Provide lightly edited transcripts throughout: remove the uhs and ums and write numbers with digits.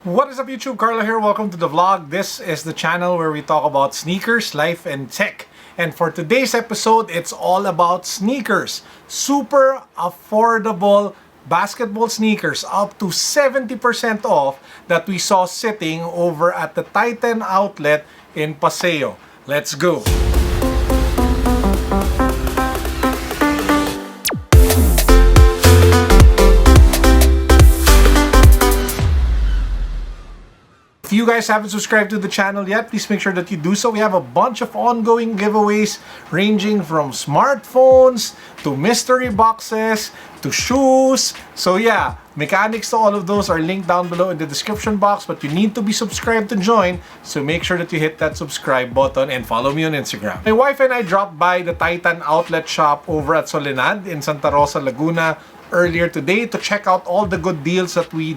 What is up YouTube? Carlo here. Welcome to the vlog. This is the channel where we talk about sneakers, life, and tech. And for today's episode, it's all about sneakers. Super affordable basketball sneakers up to 70% off that we saw sitting over at the Titan outlet in Paseo. Let's go. If you guys haven't subscribed to the channel yet, please make sure that you do so. We have a bunch of ongoing giveaways ranging from smartphones to mystery boxes to shoes. So yeah, mechanics to all of those are linked down below in the description box, but you need to be subscribed to join, so make sure that you hit that subscribe button and follow me on Instagram. My wife and I dropped by the Titan outlet shop over at Soledad in Santa Rosa, Laguna earlier today to check out all the good deals that we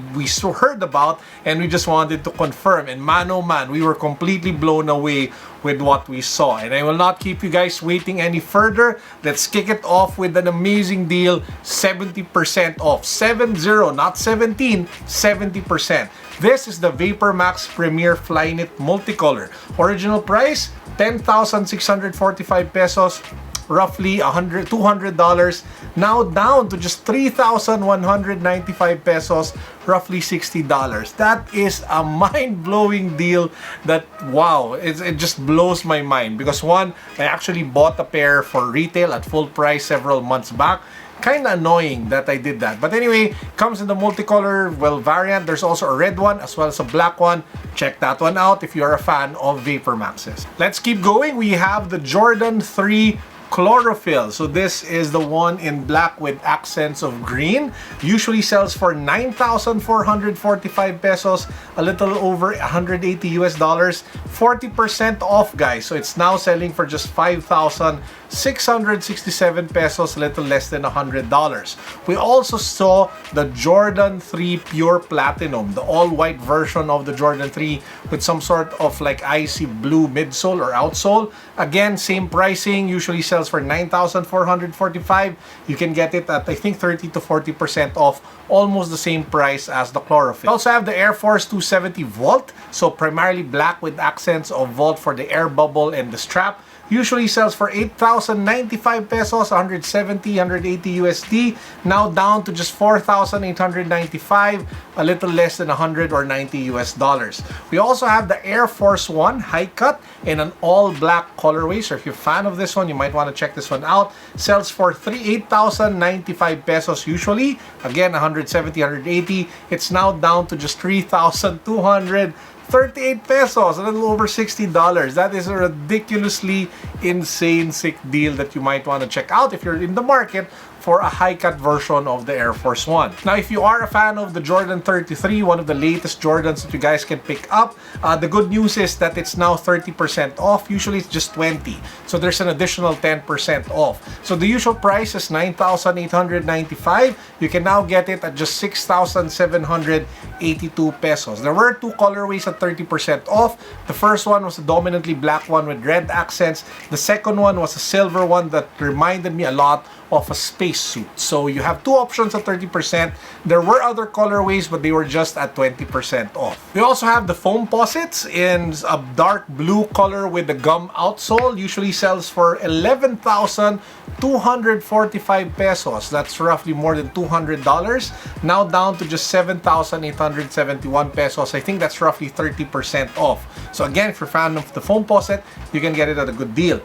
heard about, and we just wanted to confirm. And man oh man, we were completely blown away with what we saw. And I will not keep you guys waiting any further. Let's kick it off with an amazing deal. 70% off. 70, not 17, 70%. This is the Vapor Max Premier Flyknit Multicolor. Original price 10,645 pesos. Roughly $200, now down to just 3,195 pesos, roughly $60. That is a mind-blowing deal that, wow, it just blows my mind. Because one, I actually bought a pair for retail at full price several months back. Kind of annoying that I did that. But anyway, comes in the multicolor variant. There's also a red one as well as a black one. Check that one out if you're a fan of Vapor Maxes. Let's keep going. We have the Jordan 3 Chlorophyll. So this is the one in black with accents of green. Usually sells for 9,445 pesos, a little over 180 US dollars. 40% off, guys. So it's now selling for just 5,667 pesos, a little less than $100. We also saw the Jordan 3 Pure Platinum, the all-white version of the Jordan 3 with some sort of like icy blue midsole or outsole. Again, same pricing, usually sells for 9,445. You can get it at, I think, 30 to 40% off, almost the same price as the Chlorophyll. We also have the Air Force 270 Volt, so primarily black with accents of Volt for the air bubble and the strap. Usually sells for 8,095 pesos, 170, 180 USD. Now down to just 4,895, a little less than 100 or 90 US dollars. We also have the Air Force One High Cut in an all black colorway. So if you're a fan of this one, you might want to check this one out. Sells for 8,095 pesos usually. Again, 170, 180. It's now down to just 3,238 pesos, a little over $60. That is a ridiculously insane sick deal that you might want to check out if you're in the market for a high-cut version of the Air Force One. Now, if you are a fan of the Jordan 33, one of the latest Jordans that you guys can pick up, the good news is that it's now 30% off. Usually it's just 20. So there's an additional 10% off. So the usual price is 9,895. You can now get it at just 6,782 pesos. There were two colorways at 30% off. The first one was a dominantly black one with red accents. The second one was a silver one that reminded me a lot of a spacesuit. So you have two options at 30%. There were other colorways, but they were just at 20% off. We also have the foam posits in a dark blue color with the gum outsole. Usually sells for 11,245 pesos. That's roughly more than $200. Now down to just 7,871 pesos. I think that's roughly 30% off. So again, if you're a fan of the foam posit, you can get it at a good deal.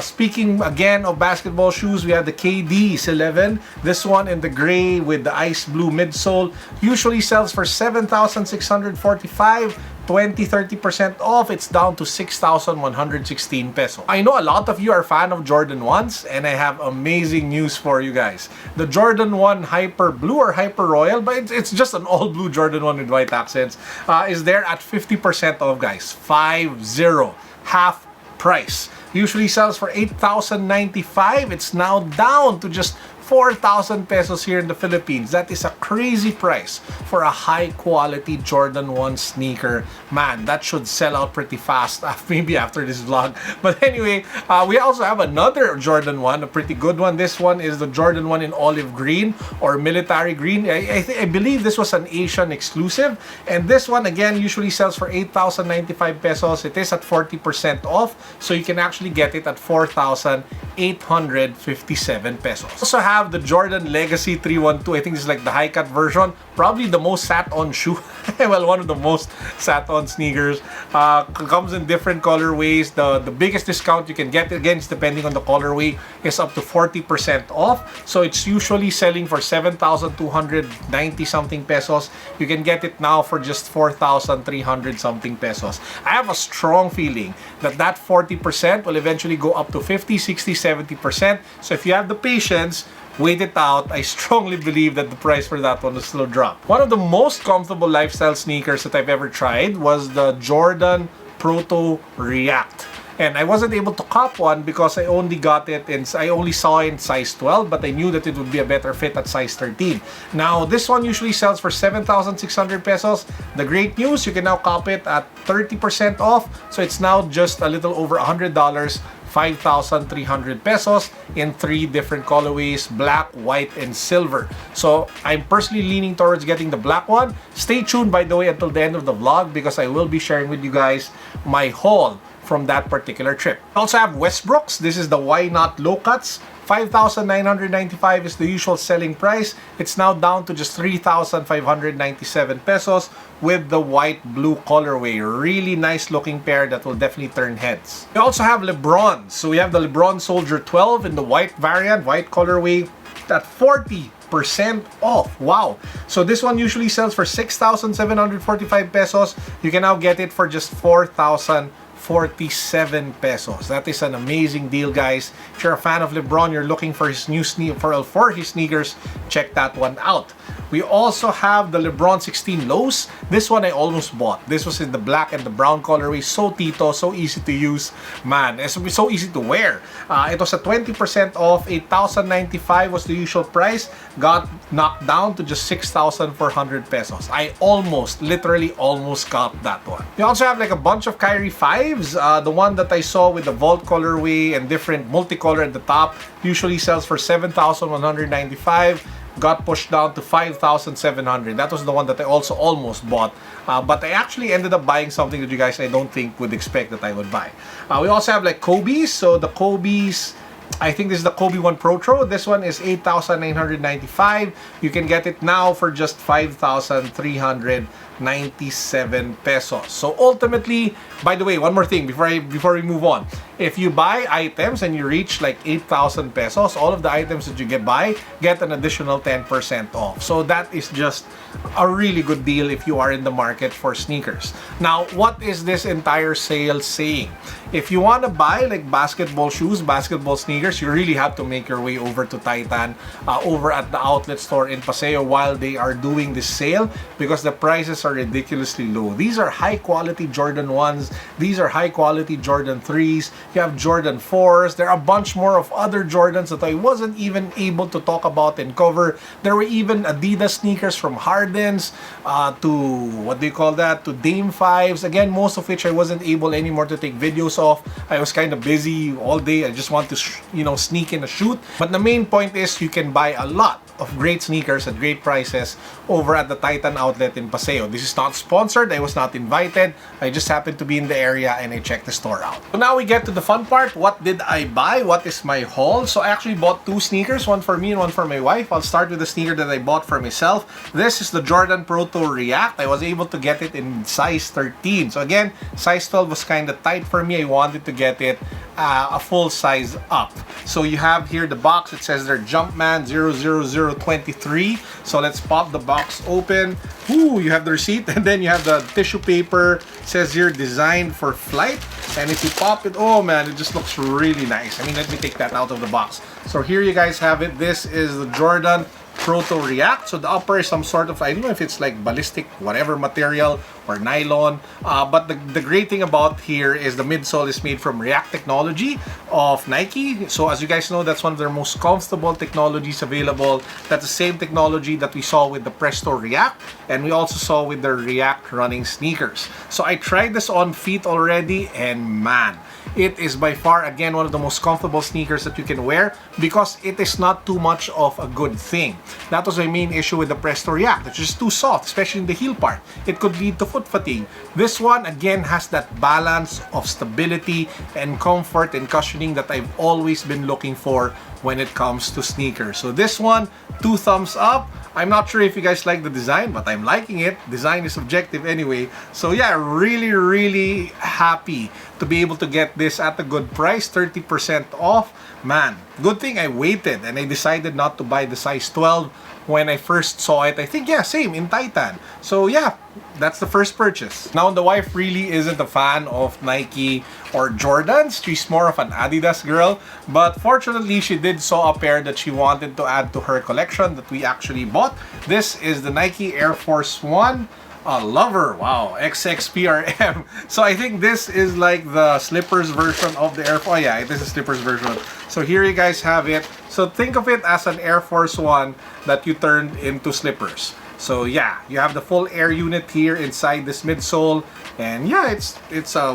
Speaking again of basketball shoes, we have the KD's 11. This one in the gray with the ice blue midsole. Usually sells for 7,645. 20-30% off. It's down to 6,116 pesos. I know a lot of you are a fan of Jordan 1s, and I have amazing news for you guys. The Jordan 1 Hyper Blue or Hyper Royal, but it's just an all blue Jordan 1 with white accents, is there at 50% off, guys. 50, half price. Usually sells for 8,095. It's now down to just 4,000 pesos here in the Philippines. That is a crazy price for a high-quality Jordan 1 sneaker. Man, that should sell out pretty fast, maybe after this vlog. But anyway, we also have another Jordan 1, a pretty good one. This one is the Jordan 1 in olive green or military green. I believe this was an Asian exclusive. And this one, again, usually sells for 8,095 pesos. It is at 40% off, so you can actually get it at 4,857 pesos. Also have the Jordan Legacy 312. I think this is like the high cut version. Probably the most sat on shoe. Well, one of the most sat on sneakers. Comes in different colorways. The biggest discount you can get, again, is depending on the colorway, is up to 40% off. So it's usually selling for 7,290 something pesos. You can get it now for just 4,300 something pesos. I have a strong feeling that 40% will eventually go up to 50, 60, 70%. So if you have the patience, wait it out. I strongly believe that the price for that one will still drop. One of the most comfortable lifestyle sneakers that I've ever tried was the Jordan Proto React. And I wasn't able to cop one because I only got it I only saw it in size 12, but I knew that it would be a better fit at size 13. Now, this one usually sells for 7,600 pesos. The great news, you can now cop it at 30% off. So it's now just a little over $100. 5,300 pesos in 3 different colorways: black, white, and silver. So I'm personally leaning towards getting the black one. Stay tuned, by the way, until the end of the vlog, because I will be sharing with you guys my haul from that particular trip. I also have Westbrook's. This is the Why Not Low Cuts. 5,995 is the usual selling price. It's now down to just 3,597 pesos with the white-blue colorway. Really nice looking pair that will definitely turn heads. We also have LeBron. So we have the LeBron Soldier 12 in the white variant, white colorway, at 40% off. Wow. So this one usually sells for 6,745 pesos. You can now get it for just 4,047 pesos. That is an amazing deal, guys. If you're a fan of LeBron, you're looking for his new for his sneakers, check that one out. We also have the LeBron 16 Lows. This one I almost bought. This was in the black and the brown colorway. So Tito, so easy to use. Man, it's so easy to wear. It was at 20% off. 8,095 was the usual price. Got knocked down to just 6,400 pesos. I literally almost got that one. We also have like a bunch of Kyrie 5s. The one that I saw with the Vault colorway and different multicolor at the top usually sells for 7,195. Got pushed down to 5,700. That was the one that I also almost bought. But I actually ended up buying something that you guys I don't think would expect that I would buy. We also have like Kobe's. So the Kobe's, I think this is the Kobe 1 Pro. This one is 8,995. You can get it now for just 5,397 pesos. So ultimately, by the way, one more thing before we move on. If you buy items and you reach like 8,000 pesos, all of the items that you get an additional 10% off. So that is just a really good deal if you are in the market for sneakers. Now, what is this entire sale saying? If you want to buy like basketball shoes, basketball sneakers, you really have to make your way over to Titan, over at the outlet store in Paseo while they are doing this sale, because the prices are ridiculously low. These are high quality Jordan 1s. These are high quality Jordan 3s. You have Jordan 4s. There are a bunch more of other Jordans that I wasn't even able to talk about and cover. There were even Adidas sneakers from Harden's to, what do you call that, to Dame 5s. Again, most of which I wasn't able anymore to take videos of. I was kind of busy all day. I just want to, sneak in a shoot. But the main point is you can buy a lot of great sneakers at great prices over at the Titan outlet in Paseo. This is not sponsored. I was not invited. I just happened to be in the area and I checked the store out. So now we get to the fun part. What did I buy? What is my haul? So I actually bought 2 sneakers, one for me and one for my wife. I'll start with the sneaker that I bought for myself. This is the Jordan Proto React. I was able to get it in size 13. So again, size 12 was kind of tight for me. I wanted to get it a full size up. So you have here the box. It says there Jumpman 00023. So let's pop the box open. Ooh, you have the receipt, and then you have the tissue paper. It says here designed for flight. And if you pop it, oh man, it just looks really nice. I mean, let me take that out of the box. So here you guys have it. This is the Jordan Proto React. So the upper is some sort of, I don't know if it's like ballistic whatever material or nylon. But the great thing about here is the midsole is made from React technology of Nike. So as you guys know, that's one of their most comfortable technologies available. That's the same technology that we saw with the Presto React, and we also saw with the React running sneakers. So I tried this on feet already, and man, it is by far, again, one of the most comfortable sneakers that you can wear because it is not too much of a good thing. That was my main issue with the Presto React. It's just too soft, especially in the heel part. It could lead to foot fatigue. This one, again, has that balance of stability and comfort and cushioning that I've always been looking for when it comes to sneakers. So this one, 2 thumbs up. I'm not sure if you guys like the design, but I'm liking it. Design is subjective anyway. So yeah, really happy to be able to get this at a good price, 30% off. Man, good thing I waited and I decided not to buy the size 12 when I first saw it. I think, yeah, same in Titan. So yeah, that's the first purchase. Now, the wife really isn't a fan of Nike or Jordans. She's more of an Adidas girl. But fortunately, she did saw a pair that she wanted to add to her collection that we actually bought. This is the Nike Air Force One. Lover, wow, XXPRM. So I think this is like the slippers version of the Air Force. Oh yeah, it is a slippers version. So here you guys have it. So think of it as an Air Force One that you turned into slippers. So yeah, you have the full air unit here inside this midsole, and yeah, it's a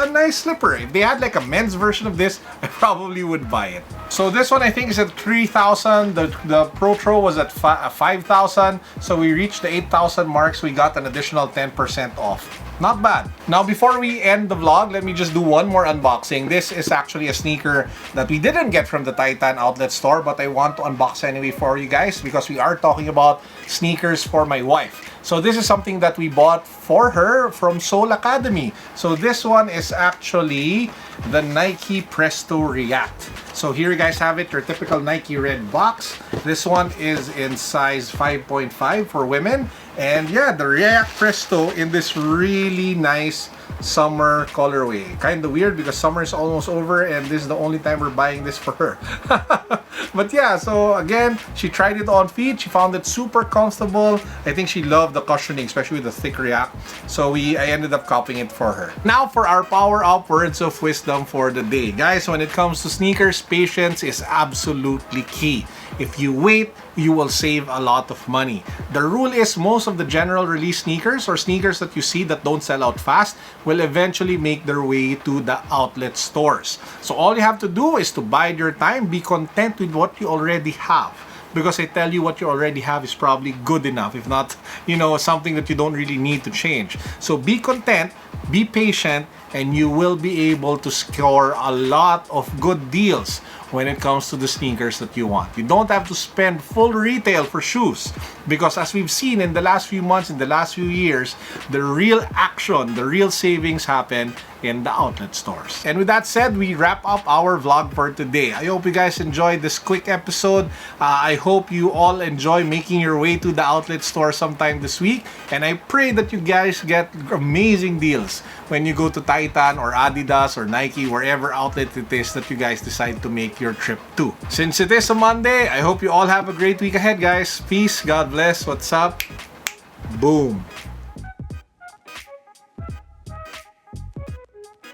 nice slipper. If they had like a men's version of this, I probably would buy it. So this one I think is at 3,000. The Protro was at 5,000. So we reached the 8,000 mark. So we got an additional 10% off. Not bad. Now, before we end the vlog, let me just do one more unboxing. This is actually a sneaker that we didn't get from the Titan outlet store, but I want to unbox anyway for you guys because we are talking about sneakers for my wife. So this is something that we bought for her from Soul Academy. So this one is actually the Nike Presto React. So here you guys have it, your typical Nike red box. This one is in size 5.5 for women. And yeah, the React Presto in this really nice summer colorway. Kind of weird because summer is almost over and this is the only time we're buying this for her. But yeah, so again, she tried it on feet. She found it super comfortable. I think she loved the cushioning, especially with the thick React. So I ended up copying it for her. Now for our power up words of wisdom for the day. Guys, when it comes to sneakers, patience is absolutely key. If you wait, you will save a lot of money. The rule is most of the general release sneakers or sneakers that you see that don't sell out fast will eventually make their way to the outlet stores. So all you have to do is to bide your time, be content with what you already have. Because I tell you, what you already have is probably good enough, if not, something that you don't really need to change. So be content, be patient, and you will be able to score a lot of good deals when it comes to the sneakers that you want. You don't have to spend full retail for shoes because as we've seen in the last few months, in the last few years, the real action, the real savings happen in the outlet stores. And with that said, we wrap up our vlog for today. I hope you guys enjoyed this quick episode. I hope you all enjoy making your way to the outlet store sometime this week. And I pray that you guys get amazing deals when you go to Titan or Adidas or Nike, wherever outlet it is that you guys decide to make your trip to. Since it is a Monday, I hope you all have a great week ahead, guys. Peace, God bless, what's up? Boom.